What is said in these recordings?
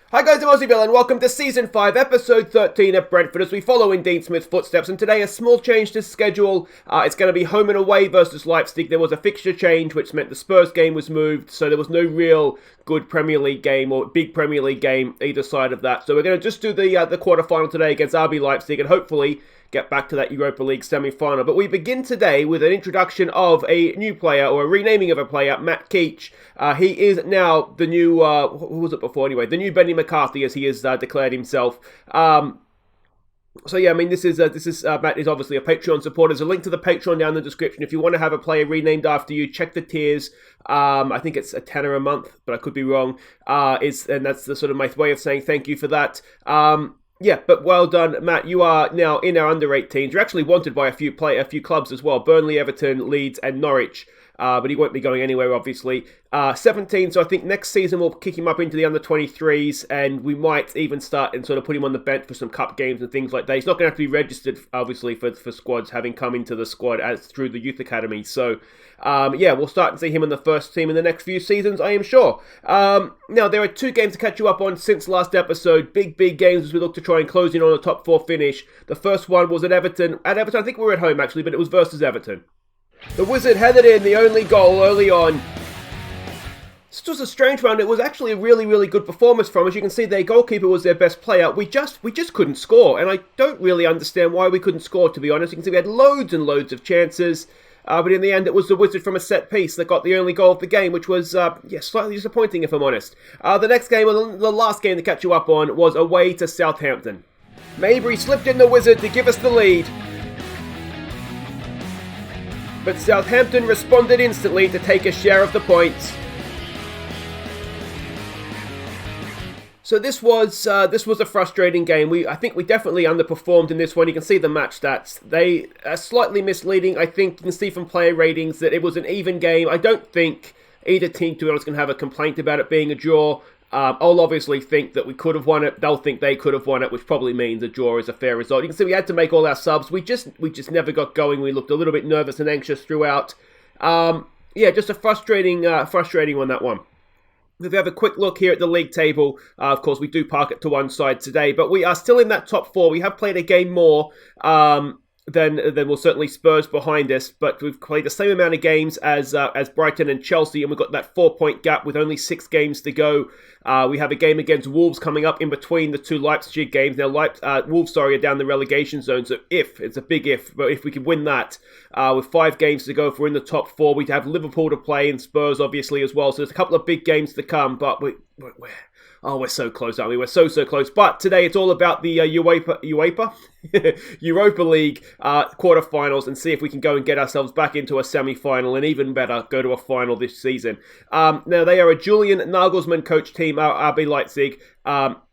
Hi guys, I'm Aussie and welcome to Season 5, Episode 13 at Brentford as we follow in Dean Smith's footsteps. And today a small change to schedule. It's going to be home and away versus Leipzig. There was a fixture change which meant the Spurs game was moved, so there was no real good Premier League game or big Premier League game either side of that. So we're going to just do the quarter-final today against RB Leipzig and hopefully get back to that Europa League semi-final. But we begin today with an introduction of a new player, or a renaming of a player, Matt Keach. He is now the new, who was it before anyway? The new Benny McCarthy, as he has declared himself. So yeah, I mean, this is Matt is obviously a Patreon supporter. There's a link to the Patreon down in the description. If you want to have a player renamed after you, check the tiers. I think it's $10 a month, but I could be wrong. And that's the sort of my way of saying thank you for that. Yeah, but well done, Matt. You are now in our under 18s. You're actually wanted by a few clubs as well: Burnley, Everton, Leeds, and Norwich. But he won't be going anywhere, obviously. 17, so I think next season we'll kick him up into the under 23s, and we might even start and sort of put him on the bench for some cup games and things like that. He's not going to have to be registered, obviously, for squads, having come into the squad as through the youth academy. So, yeah, we'll start and see him in the first team in the next few seasons, I am sure. Now, there are 2 games to catch you up on since last episode. Big games as we look to try and close in on a top 4 finish. The first one was at Everton. At Everton, I think we were at home, actually, but it was versus Everton. The Wizard headed in the only goal early on. This was a strange one. It was actually a really good performance from us. You can see their goalkeeper was their best player. We just couldn't score, and I don't really understand why we couldn't score, to be honest. You can see we had loads and loads of chances, but in the end it was the Wizard from a set piece that got the only goal of the game, which was slightly disappointing, if I'm honest. The next game, the last game to catch you up on, was away to Southampton. Mabry slipped in the Wizard to give us the lead, but Southampton responded instantly to take a share of the points. So this was a frustrating game. I think we definitely underperformed in this one. You can see the match stats. They are slightly misleading. I think you can see from player ratings that it was an even game. I don't think either team, to be honest, can have a complaint about it being a draw. I'll obviously think that we could have won it. They'll think they could have won it, which probably means a draw is a fair result. You can see we had to make all our subs. We just never got going. We looked a little bit nervous and anxious throughout. Yeah, just a frustrating one, that one. If we have a quick look here at the league table, of course, we do park it to one side today, but we are still in that top 4. We have played a game more than will certainly Spurs behind us, but we've played the same amount of games as Brighton and Chelsea, and we've got that 4-point gap with only 6 games to go. We have a game against Wolves coming up in between the 2 Leipzig games. Now, Wolves, are down the relegation zone, so it's a big if, but if we can win that, with 5 games to go, if we're in the top 4, we'd have Liverpool to play and Spurs, obviously, as well. So there's a couple of big games to come, but we're so close, aren't we? We're so close. But today it's all about the Europa League quarter-finals, and see if we can go and get ourselves back into a semi-final, and even better, go to a final this season. Now, they are a Julian Nagelsmann coach team, RB Leipzig.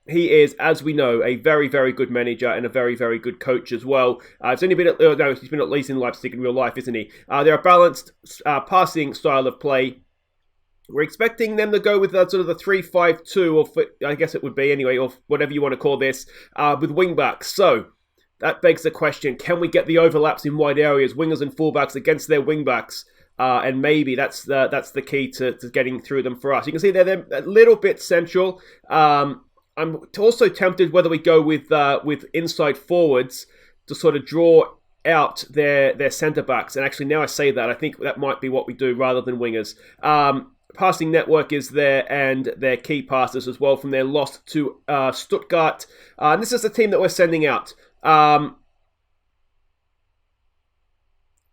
He is, as we know, a very good manager and a very good coach as well. He's been at least in Leipzig in real life, isn't he? They're a balanced passing style of play. We're expecting them to go with sort of the 3-5-2, or I guess it would be anyway, or whatever you want to call this, with wing-backs. So that begs the question, can we get the overlaps in wide areas, wingers and fullbacks against their wing-backs? And maybe that's the key to getting through them for us. You can see they're a little bit central. I'm also tempted whether we go with inside forwards to sort of draw out their centre-backs. And actually, now I say that, I think that might be what we do rather than wingers. Passing network is there, and their key passes as well from their loss to Stuttgart. And this is the team that we're sending out.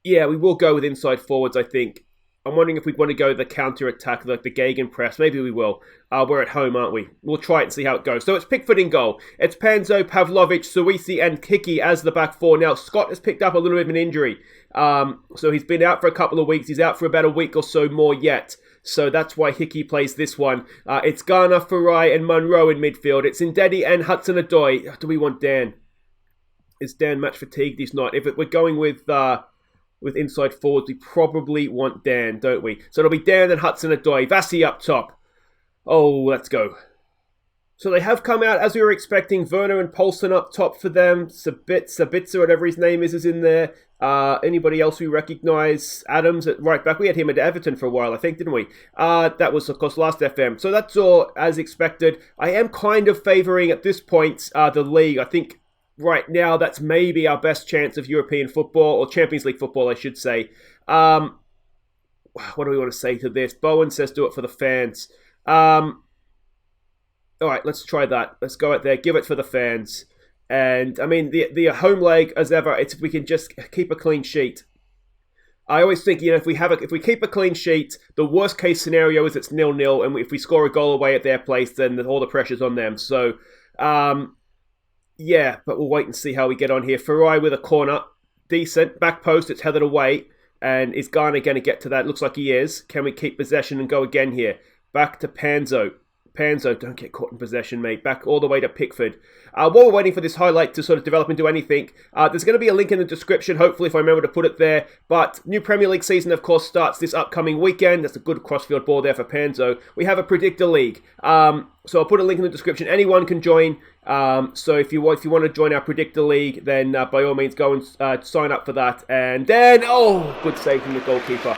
Yeah, we will go with inside forwards, I think. I'm wondering if we'd want to go the counter-attack, like the Gegenpress. Maybe we will. We're at home, aren't we? We'll try it and see how it goes. So it's Pickford in goal. It's Panzo, Pavlovic, Suisi, and Kiki as the back 4. Now, Scott has picked up a little bit of an injury. So he's been out for a couple of weeks. He's out for about a week or so more yet. So that's why Hickey plays this one. It's Garner, Farai, and Munro in midfield. It's Ndedi and Hudson-Odoi. Do we want Dan? Is Dan match fatigued? He's not. If we're going with inside forwards, we probably want Dan, don't we? So it'll be Dan and Hudson-Odoi. Vassi up top. Oh, let's go. So they have come out as we were expecting. Werner and Poulsen up top for them. Sabitzer, whatever his name is in there. Anybody else we recognise? Adams at right back. We had him at Everton for a while, I think, didn't we? That was, of course, last FM. So that's all as expected. I am kind of favouring at this point the league. I think right now that's maybe our best chance of European football, or Champions League football, I should say. What do we want to say to this? Bowen says do it for the fans. All right, let's try that. Let's go out there, give it for the fans. And, I mean, the home leg, as ever, it's we can just keep a clean sheet. I always think, if we keep a clean sheet, the worst case scenario is it's 0-0, and if we score a goal away at their place, then all the pressure's on them. So, yeah, but we'll wait and see how we get on here. Farai with a corner. Decent. Back post, it's headed away. And is Garner going to get to that? Looks like he is. Can we keep possession and go again here? Back to Panzo. Panzo, don't get caught in possession, mate. Back all the way to Pickford. While we're waiting for this highlight to sort of develop into anything, there's going to be a link in the description, hopefully, if I remember to put it there. But new Premier League season, of course, starts this upcoming weekend. That's a good crossfield ball there for Panzo. We have a Predictor League. So I'll put a link in the description. Anyone can join. So if you want to join our Predictor League, then by all means go and sign up for that. And then, good save from the goalkeeper.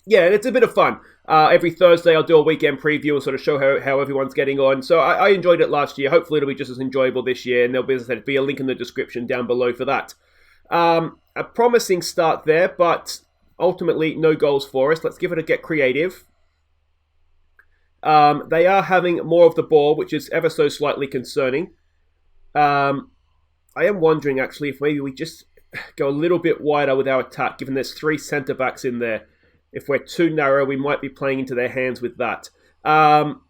Yeah, and it's a bit of fun. Every Thursday I'll do a weekend preview and sort of show how everyone's getting on. So I enjoyed it last year. Hopefully it'll be just as enjoyable this year. And there'll be, as I said, be a link in the description down below for that. A promising start there, but ultimately no goals for us. Let's give it a get creative. They are having more of the ball, which is ever so slightly concerning. I am wondering, actually, if maybe we just go a little bit wider with our attack, given there's 3 centre-backs in there. If we're too narrow, we might be playing into their hands with that. Come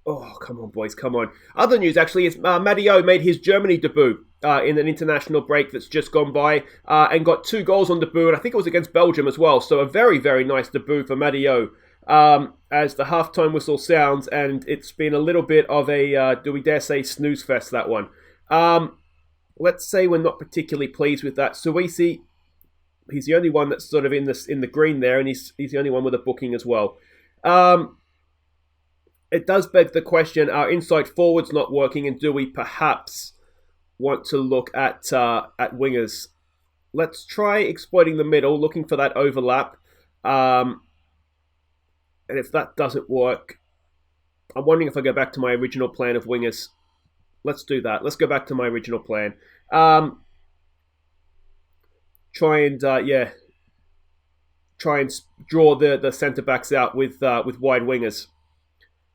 on, boys, come on. Other news, actually, is Matteo made his Germany debut in an international break that's just gone by and got 2 goals on debut, and I think it was against Belgium as well. So a very, very nice debut for Matteo as the halftime whistle sounds, and it's been a little bit of a, do we dare say, snooze fest, that one. Let's say we're not particularly pleased with that. Suisi, he's the only one that's sort of in the green there, and he's the only one with a booking as well. It does beg the question, our inside forward's not working, and do we perhaps want to look at wingers? Let's try exploiting the middle, looking for that overlap. And if that doesn't work, I'm wondering if I go back to my original plan of wingers. Let's do that. Let's go back to my original plan. Try and draw the centre-backs out with wide wingers.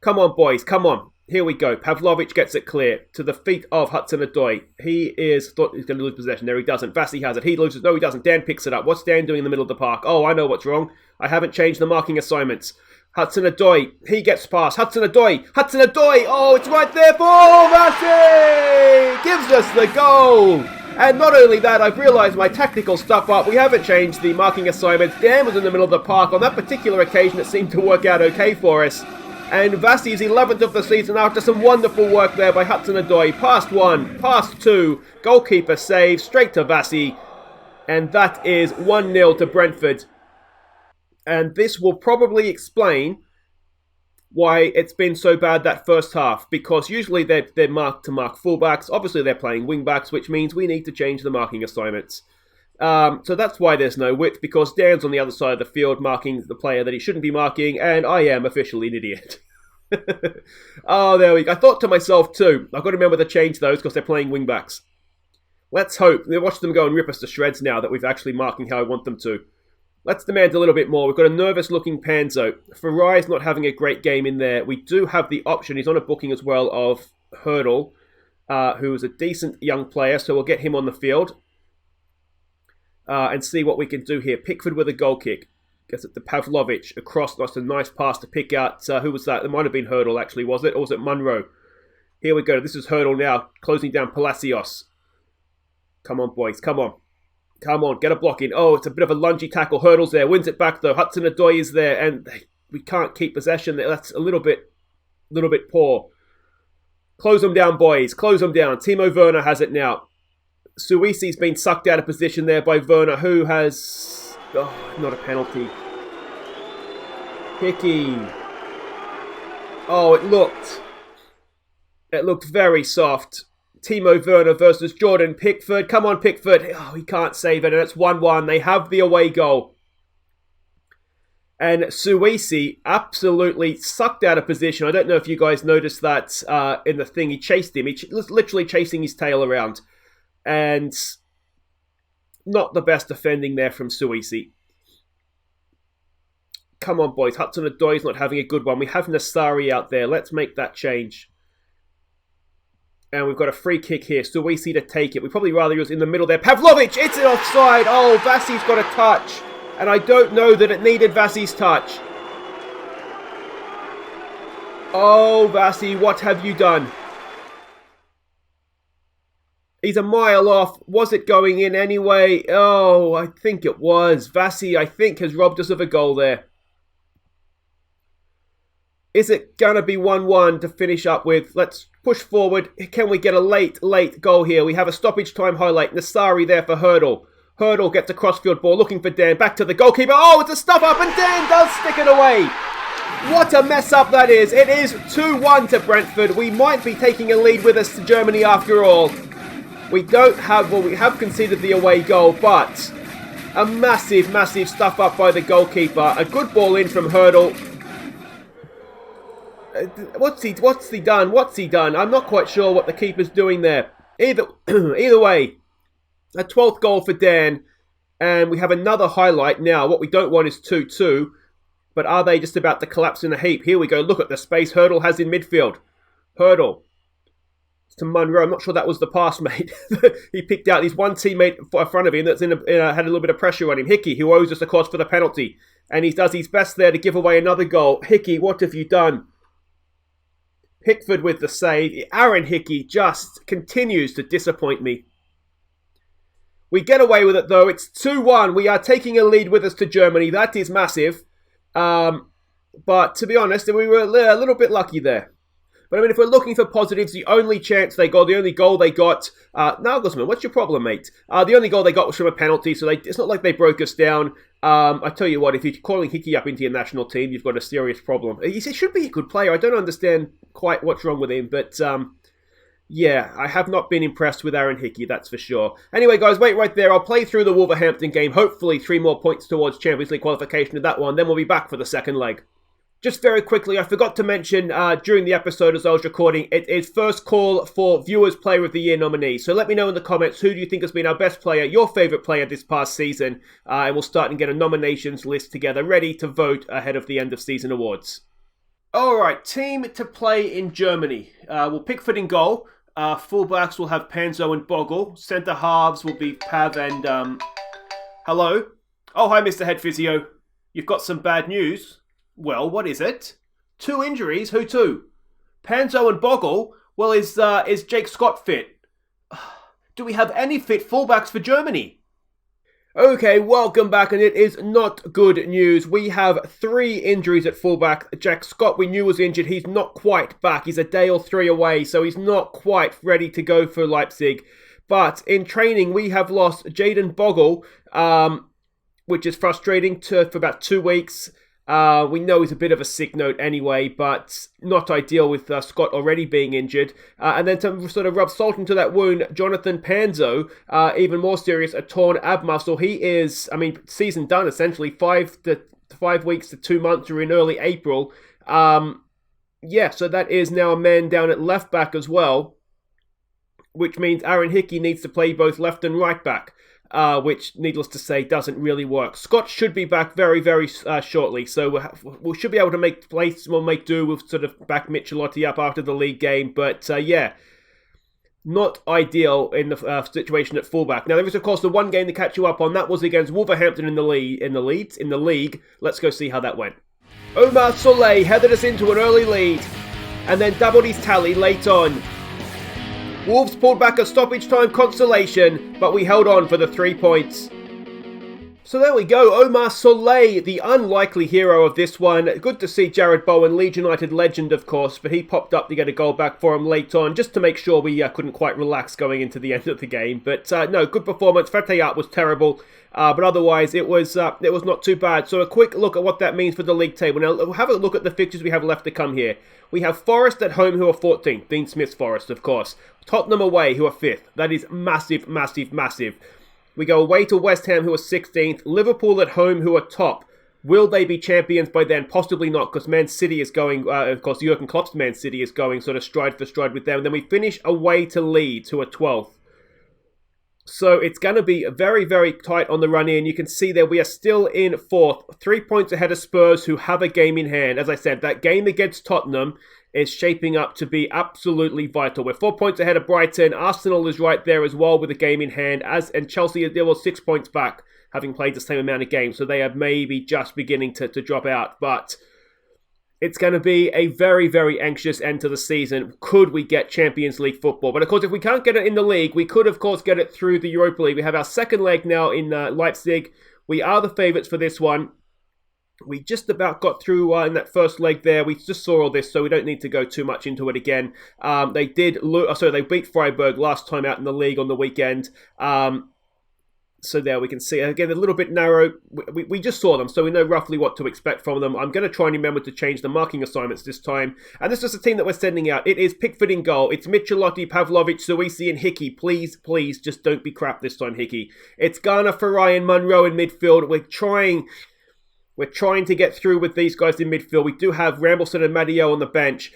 Come on, boys, come on. Here we go. Pavlovic gets it clear to the feet of Hudson-Odoi. He thought he's going to lose possession. There he doesn't. Vassie has it. He loses. No, he doesn't. Dan picks it up. What's Dan doing in the middle of the park? Oh, I know what's wrong. I haven't changed the marking assignments. Hudson-Odoi. He gets past. Hudson-Odoi. Hudson-Odoi. Oh, it's right there for Vassie! Gives us the goal. And not only that, I've realised my tactical stuff up. We haven't changed the marking assignments. Dan was in the middle of the park. On that particular occasion, it seemed to work out okay for us. And Vassie's 11th of the season after some wonderful work there by Hudson-Odoi. Past 1, past 2, goalkeeper save, straight to Vassie. And that is 1-0 to Brentford. And this will probably explain why it's been so bad that first half. Because usually they're marked to mark fullbacks. Obviously they're playing wingbacks, which means we need to change the marking assignments. So that's why there's no width, because Dan's on the other side of the field marking the player that he shouldn't be marking, and I am officially an idiot. Oh, there we go. I thought to myself too, I've got to remember to change those because they're playing wingbacks. Let's hope. Watch them go and rip us to shreds now that we've actually marking how I want them to. Let's demand a little bit more. We've got a nervous-looking Panzo. Farai's not having a great game in there. We do have the option, he's on a booking as well, of Hurdle, who is a decent young player, so we'll get him on the field. And see what we can do here. Pickford with a goal kick. Gets it to Pavlovic. Across. That's a nice pass to pick out. Who was that? It might have been Hurdle, actually, was it? Or was it Munro? Here we go. This is Hurdle now. Closing down Palacios. Come on, boys. Come on. Come on. Get a block in. Oh, it's a bit of a lungy tackle. Hurdle's there. Wins it back, though. Hudson-Odoi is there. And we can't keep possession there. That's a little bit poor. Close them down, boys. Close them down. Timo Werner has it now. Suisi's been sucked out of position there by Werner, who has... Oh, not a penalty. Hickey. Oh, it looked very soft. Timo Werner versus Jordan Pickford. Come on, Pickford. Oh, he can't save it, and it's 1-1. They have the away goal. And Suisi absolutely sucked out of position. I don't know if you guys noticed that in the thing. He chased him. He was literally chasing his tail around. And not the best defending there from Suisi. Come on, boys. Hudson-Odoi's not having a good one. We have Nassari out there. Let's make that change. And we've got a free kick here. Suisi to take it. We'd probably rather he was in the middle there. Pavlovic! It's an offside! Oh, Vasi's got a touch. And I don't know that it needed Vasi's touch. Oh, Vasi, what have you done? He's a mile off. Was it going in anyway? Oh, I think it was. Vasi, I think, has robbed us of a goal there. Is it going to be 1-1 to finish up with? Let's push forward. Can we get a late goal here? We have a stoppage time highlight. Nassari there for Hurdle. Hurdle gets a crossfield ball, looking for Dan. Back to the goalkeeper. Oh, it's a stuff up, and Dan does stick it away. What a mess up that is. It is 2-1 to Brentford. We might be taking a lead with us to Germany after all. We have conceded the away goal, but a massive stuff up by the goalkeeper. A good ball in from Hurdle. What's he done? I'm not quite sure what the keeper's doing there. Either way, a 12th goal for Dan, and we have another highlight now. What we don't want is 2-2, but are they just about to collapse in a heap? Here we go. Look at the space Hurdle has in midfield. Hurdle to Munro. I'm not sure that was the pass, mate. He picked out his one teammate in front of him that's had a little bit of pressure on him. Hickey, who owes us a cost for the penalty, and he does his best there to give away another goal. Hickey, what have you done? Pickford with the save. Aaron Hickey just continues to disappoint me. We get away with it, though. It's 2-1. We are taking a lead with us to Germany. That is massive. But to be honest, we were a little bit lucky there. But I mean, if we're looking for positives, the only goal they got... Nagelsmann, what's your problem, mate? The only goal they got was from a penalty, so it's not like they broke us down. I tell you what, if you're calling Hickey up into your national team, you've got a serious problem. He should be a good player. I don't understand quite what's wrong with him, but... yeah, I have not been impressed with Aaron Hickey, that's for sure. Anyway, guys, wait right there. I'll play through the Wolverhampton game. Hopefully 3 more points towards Champions League qualification of that one. Then we'll be back for the second leg. Just very quickly, I forgot to mention during the episode as I was recording, it is first call for Viewers Player of the Year nominees. So let me know in the comments, who do you think has been our best player, your favourite player this past season, and we'll start and get a nominations list together, ready to vote ahead of the end of season awards. Alright, team to play in Germany. We'll Pickford in goal. Fullbacks will have Panzo and Bogle. Centre halves will be Pav and... Hello? Oh, hi, Mr. Head Physio. You've got some bad news. Well, what is it? 2 injuries? Who to? Panzo and Bogle? Well, is Jake Scott fit? Do we have any fit fullbacks for Germany? Okay, welcome back, and it is not good news. We have 3 injuries at fullback. Jack Scott, we knew was injured. He's not quite back. He's a day or 3 away, so he's not quite ready to go for Leipzig. But in training, we have lost Jaden Bogle, which is frustrating for about 2 weeks. We know he's a bit of a sick note anyway, but not ideal with Scott already being injured. And then to sort of rub salt into that wound, Jonathan Panzo, even more serious, a torn ab muscle. He is, season done essentially, 5 weeks to 2 months, or in early April. So that is now a man down at left back as well, which means Aaron Hickey needs to play both left and right back. Which, needless to say, doesn't really work. Scott should be back very, very shortly, so we should be able to make do with sort of back Michelotti up after the league game, but not ideal in the situation at fullback. Now, there is, of course, the one game to catch you up on. That was against Wolverhampton in the league. Let's go see how that went. Omar Soleil headed us into an early lead, and then doubled his tally late on. Wolves pulled back a stoppage time consolation, but we held on for the 3 points. So there we go, Omar Soleil, the unlikely hero of this one. Good to see Jared Bowen, Leeds United legend of course, but he popped up to get a goal back for him late on, just to make sure we couldn't quite relax going into the end of the game. But no, good performance. Fatayat was terrible, but otherwise it was not too bad. So a quick look at what that means for the league table. Now have a look at the fixtures we have left to come here. We have Forest at home, who are 14th, Dean Smith's Forest of course. Tottenham away, who are 5th. That is massive, massive, massive. We go away to West Ham, who are 16th. Liverpool at home, who are top. Will they be champions by then? Possibly not, because Man City is going, of course, Jurgen Klopp's Man City is going sort of stride for stride with them. And then we finish away to Leeds, who are 12th. So it's going to be very, very tight on the run in. You can see there we are still in 4th. 3 points ahead of Spurs, who have a game in hand. As I said, that game against Tottenham is shaping up to be absolutely vital. We're 4 points ahead of Brighton. Arsenal is right there as well with a game in hand. And Chelsea, they were 6 points back, having played the same amount of games. So they are maybe just beginning to drop out. But it's going to be a very, very anxious end to the season. Could we get Champions League football? But of course, if we can't get it in the league, we could, of course, get it through the Europa League. We have our second leg now in Leipzig. We are the favourites for this one. We just about got through in that first leg there. We just saw all this, so we don't need to go too much into it again. They beat Freiburg last time out in the league on the weekend. So there we can see, again, a little bit narrow. We just saw them, so we know roughly what to expect from them. I'm going to try and remember to change the marking assignments this time. And this is the team that we're sending out. It is Pickford in goal. It's Michelotti, Pavlovic, Suisi, and Hickey. Please, please, just don't be crap this time, Hickey. It's Garner, Farai, and Munro in midfield. We're trying to get through with these guys in midfield. We do have Rambleson and Madio on the bench.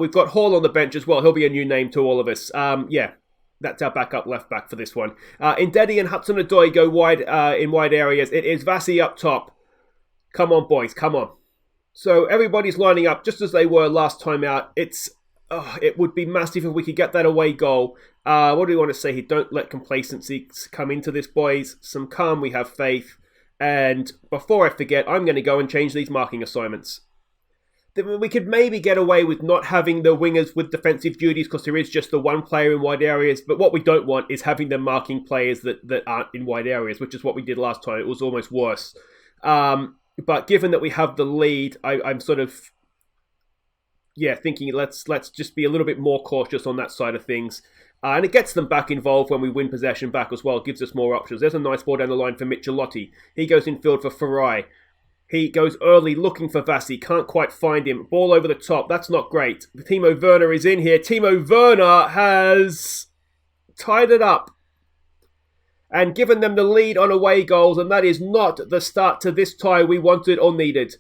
We've got Hall on the bench as well. He'll be a new name to all of us. Yeah, that's our backup left back for this one. Ndedi and Hudson-Odoi go wide in wide areas. It is Vassi up top. Come on, boys, come on. So everybody's lining up just as they were last time out. It would be massive if we could get that away goal. What do we want to say here? Don't let complacency come into this, boys. Some calm, we have faith. And before I forget, I'm going to go and change these marking assignments. We could maybe get away with not having the wingers with defensive duties because there is just the one player in wide areas. But what we don't want is having them marking players that aren't in wide areas, which is what we did last time. It was almost worse. But given that we have the lead, I'm sort of, thinking let's just be a little bit more cautious on that side of things. And it gets them back involved when we win possession back as well. It gives us more options. There's a nice ball down the line for Michelotti. He goes in field for Farai. He goes early looking for Vassi. Can't quite find him. Ball over the top. That's not great. Timo Werner is in here. Timo Werner has tied it up and given them the lead on away goals. And that is not the start to this tie we wanted or needed.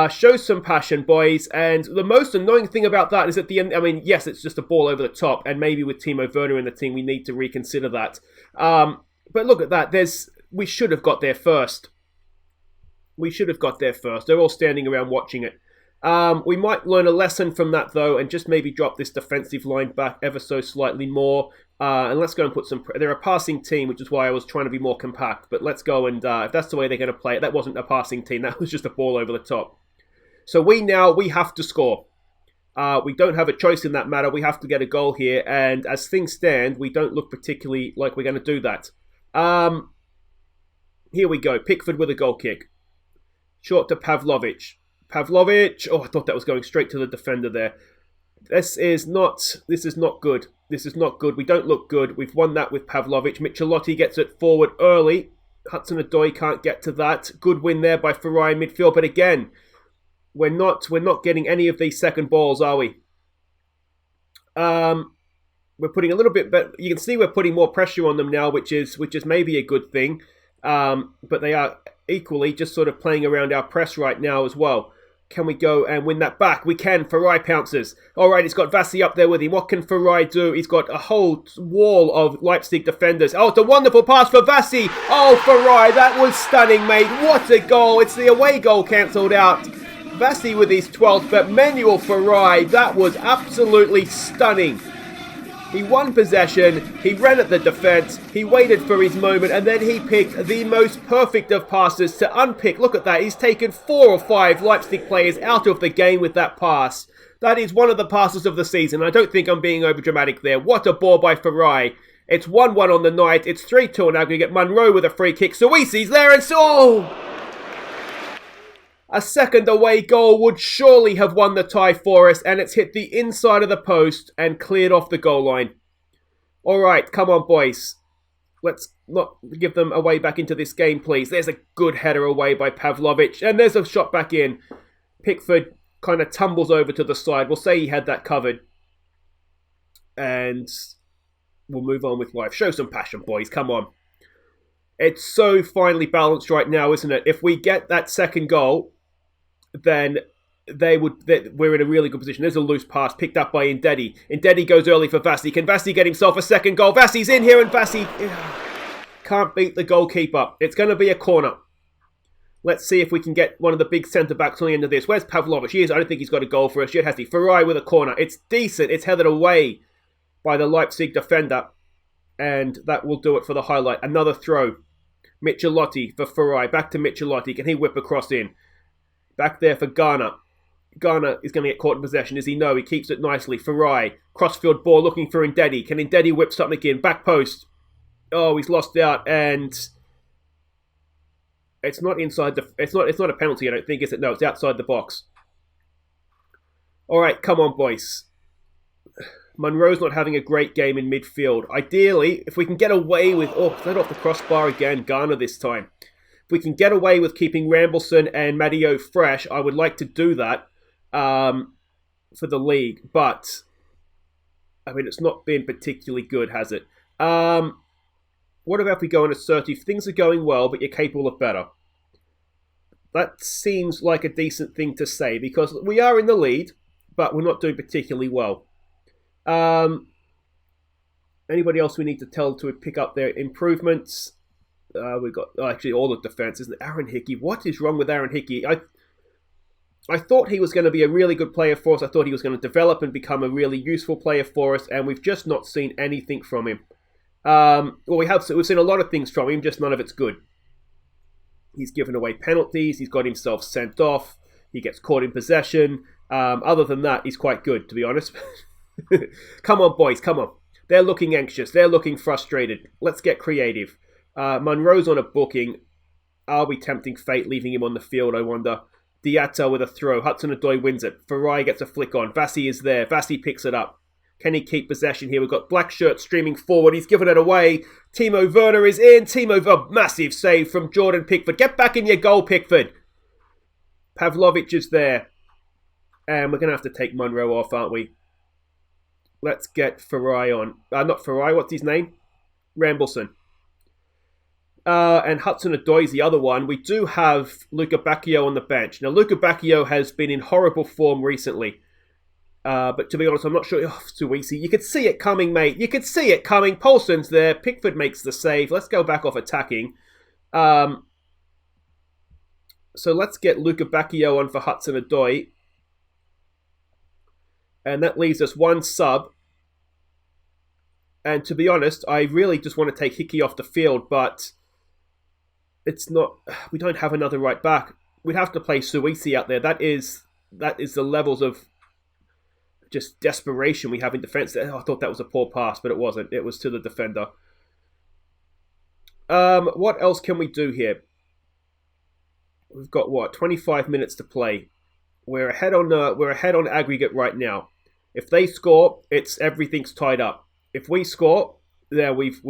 Show some passion, boys. And the most annoying thing about that is at the end, I mean, yes, it's just a ball over the top. And maybe with Timo Werner in the team, we need to reconsider that. But look at that. We should have got there first. They're all standing around watching it. We might learn a lesson from that, though, and just maybe drop this defensive line back ever so slightly more. And let's go and put some... They're a passing team, which is why I was trying to be more compact. But let's go and... if that's the way they're going to play it, that wasn't a passing team. That was just a ball over the top. So we have to score. We don't have a choice in that matter. We have to get a goal here. And as things stand, we don't look particularly like we're going to do that. Here we go. Pickford with a goal kick. Short to Pavlovic. Oh, I thought that was going straight to the defender there. This is not good. This is not good. We don't look good. We've won that with Pavlovic. Michelotti gets it forward early. Hudson-Odoi can't get to that. Good win there by Farai in midfield. But again, we're not getting any of these second balls, are we? We're putting a little bit better. You can see we're putting more pressure on them now, which is maybe a good thing. But they are equally just sort of playing around our press right now as well. Can we go and win that back? We can. Farai pounces. All right, he's got Vassi up there with him. What can Farai do? He's got a whole wall of Leipzig defenders. Oh, it's a wonderful pass for Vassi. Oh, Farai, that was stunning, mate. What a goal. It's the away goal cancelled out. Vassi with his 12th, but Manuel Farai, that was absolutely stunning. He won possession, he ran at the defence, he waited for his moment, and then he picked the most perfect of passes to unpick. Look at that, he's taken 4 or 5 Leipzig players out of the game with that pass. That is one of the passes of the season. I don't think I'm being overdramatic there. What a ball by Farai. It's 1-1 on the night. It's 3-2 on aggregate. Monroe with a free kick. Suisi's there and a second away goal would surely have won the tie for us, and it's hit the inside of the post and cleared off the goal line. All right, come on, boys. Let's not give them a way back into this game, please. There's a good header away by Pavlovic, and there's a shot back in. Pickford kind of tumbles over to the side. We'll say he had that covered. And we'll move on with life. Show some passion, boys. Come on. It's so finely balanced right now, isn't it? If we get that second goal, then we're in a really good position. There's a loose pass picked up by Ndedi. Ndedi goes early for Vassi. Can Vassi get himself a second goal? Vassi's in here, and Vassi can't beat the goalkeeper. It's going to be a corner. Let's see if we can get one of the big centre-backs on the end of this. Where's Pavlovic? I don't think he's got a goal for us yet, has he? Farai with a corner. It's decent. It's headed away by the Leipzig defender. And that will do it for the highlight. Another throw. Michelotti for Farai. Back to Michelotti. Can he whip across in? Back there for Garner. Garner is going to get caught in possession. Does he know? He keeps it nicely. Farai. Crossfield ball looking for Ndedi. Can Ndedi whip something in? Back post. Oh, he's lost out. And it's not inside the... It's not a penalty, I don't think, is it? No, it's outside the box. All right, come on, boys. Monroe's not having a great game in midfield. Ideally, if we can get away with... Oh, let off the crossbar again. Garner this time. If we can get away with keeping Rambleson and Matteo fresh, I would like to do that for the league. But, I mean, it's not been particularly good, has it? What about if we go on assertive? Things are going well, but you're capable of better. That seems like a decent thing to say, because we are in the lead, but we're not doing particularly well. Anybody else we need to tell to pick up their improvements? We've got actually all the defense, isn't it? Aaron Hickey. What is wrong with Aaron Hickey? I thought he was going to be a really good player for us. I thought he was going to develop and become a really useful player for us, and we've just not seen anything from him. We've seen a lot of things from him, just none of it's good. He's given away penalties. He's got himself sent off. He gets caught in possession. Other than that, he's quite good, to be honest. Come on, boys, come on. They're looking anxious. They're looking frustrated. Let's get creative. Monroe's on a booking. Are we tempting fate, leaving him on the field, I wonder? Diatta with a throw. Hudson-Odoi wins it. Farai gets a flick on. Vassi is there. Vassi picks it up. Can he keep possession here? We've got Blackshirt streaming forward. He's given it away. Timo Werner is in. Massive save from Jordan Pickford. Get back in your goal, Pickford. Pavlovic is there. And we're going to have to take Monroe off, aren't we? Let's get Farai on. Not Farai, what's his name? Rambleson. And Hudson-Odoi is the other one. We do have Luca Bacchio on the bench. Now, Luca Bacchio has been in horrible form recently. But to be honest, I'm not sure. Oh, Suisi. You could see it coming, mate. You could see it coming. Paulson's there. Pickford makes the save. Let's go back off attacking. So let's get Luca Bacchio on for Hudson-Odoi. And that leaves us one sub. And to be honest, I really just want to take Hickey off the field, but it's not... We don't have another right back. We'd have to play Suisi out there. That is the levels of just desperation we have in defence. Oh, I thought that was a poor pass, but it wasn't. It was to the defender. What else can we do here? We've got, 25 minutes to play. We're ahead on aggregate right now. If they score, everything's tied up. If we score, then we've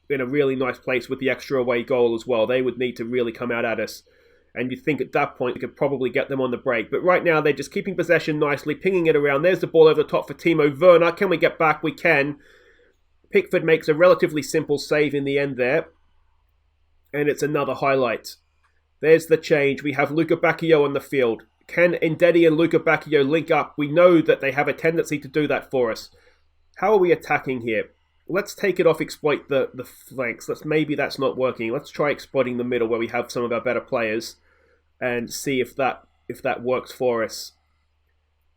in a really nice place with the extra away goal as well. They would need to really come out at us. And you think at that point we could probably get them on the break. But right now they're just keeping possession nicely, pinging it around. There's the ball over the top for Timo Werner. Can we get back? We can. Pickford makes a relatively simple save in the end there. And it's another highlight. There's the change. We have Luca Bacchio on the field. Can Ndedi and Luca Bacchio link up? We know that they have a tendency to do that for us. How are we attacking here? Let's take it off, exploit the flanks. Maybe that's not working. Let's try exploiting the middle where we have some of our better players and see if that works for us.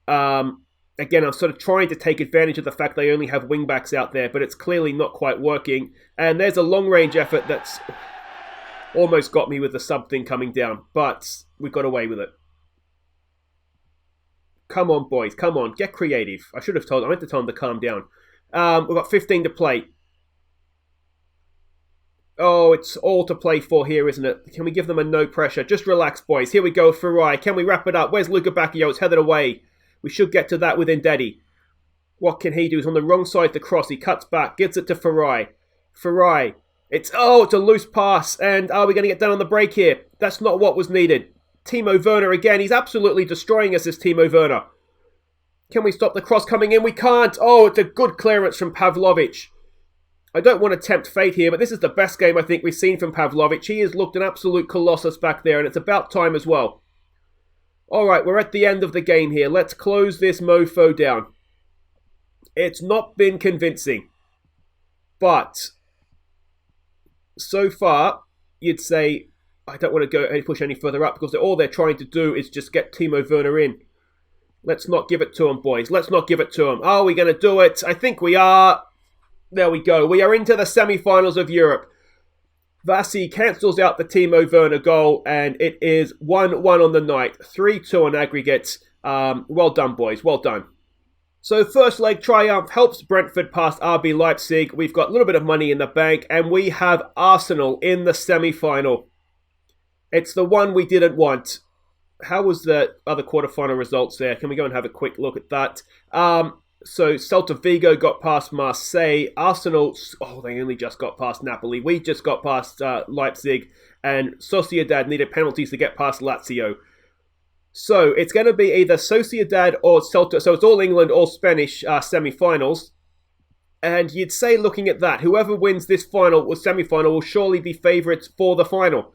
Again, I'm sort of trying to take advantage of the fact they only have wing-backs out there, but it's clearly not quite working. And there's a long-range effort that's almost got me with the sub thing coming down, but we got away with it. Come on, boys. Come on. Get creative. I meant to tell them to calm down. We've got 15 to play. Oh, it's all to play for here, isn't it? Can we give them a no pressure? Just relax, boys. Here we go, Farai. Can we wrap it up? Where's Luca Bacchio? It's headed away. We should get to that with Ndedi. What can he do? He's on the wrong side of the cross. He cuts back, gives it to Farai. Farai. It's a loose pass. And are we going to get done on the break here? That's not what was needed. Timo Werner again. He's absolutely destroying us, this Timo Werner. Can we stop the cross coming in? We can't. Oh, it's a good clearance from Pavlovic. I don't want to tempt fate here, but this is the best game I think we've seen from Pavlovic. He has looked an absolute colossus back there, and it's about time as well. All right, we're at the end of the game here. Let's close this mofo down. It's not been convincing, but so far, you'd say, I don't want to go and push any further up because all they're trying to do is just get Timo Werner in. Let's not give it to him, boys. Let's not give it to him. Are we going to do it? I think we are. There we go. We are into the semi-finals of Europe. Vasi cancels out the Timo Werner goal, and it is 1-1 on the night. 3-2 on aggregate. Well done, boys. Well done. So first leg triumph helps Brentford past RB Leipzig. We've got a little bit of money in the bank, and we have Arsenal in the semi-final. It's the one we didn't want. How was the other quarter-final results there? Can we go and have a quick look at that? So Celta Vigo got past Marseille. Arsenal, they only just got past Napoli. We just got past Leipzig. And Sociedad needed penalties to get past Lazio. So it's going to be either Sociedad or Celta. So it's all England, all Spanish semi-finals. And you'd say, looking at that, whoever wins this final or semi-final will surely be favourites for the final.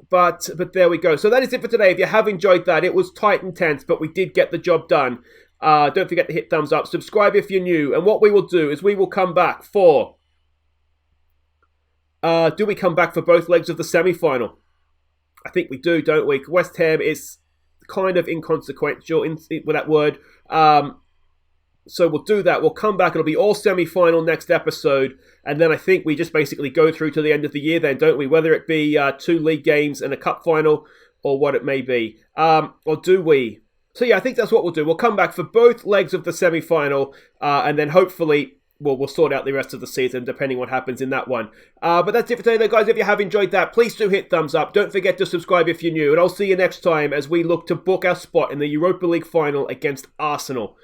But there we go. So that is it for today. If you have enjoyed that, it was tight and tense, but we did get the job done. Don't forget to hit thumbs up. Subscribe if you're new. And what we will do is we will come back for... do we come back for both legs of the semi-final? I think we do, don't we? West Ham is kind of inconsequential with that word. So we'll do that. We'll come back. It'll be all semi-final next episode. And then I think we just basically go through to the end of the year then, don't we? Whether it be 2 league games and a cup final or what it may be. Or do we? So yeah, I think that's what we'll do. We'll come back for both legs of the semi-final. And then hopefully we'll sort out the rest of the season depending what happens in that one. But that's it for today though, guys. If you have enjoyed that, please do hit thumbs up. Don't forget to subscribe if you're new. And I'll see you next time as we look to book our spot in the Europa League final against Arsenal.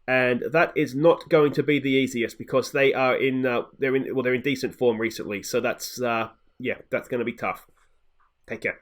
And that is not going to be the easiest because they are they're in decent form recently. So that's going to be tough. Take care.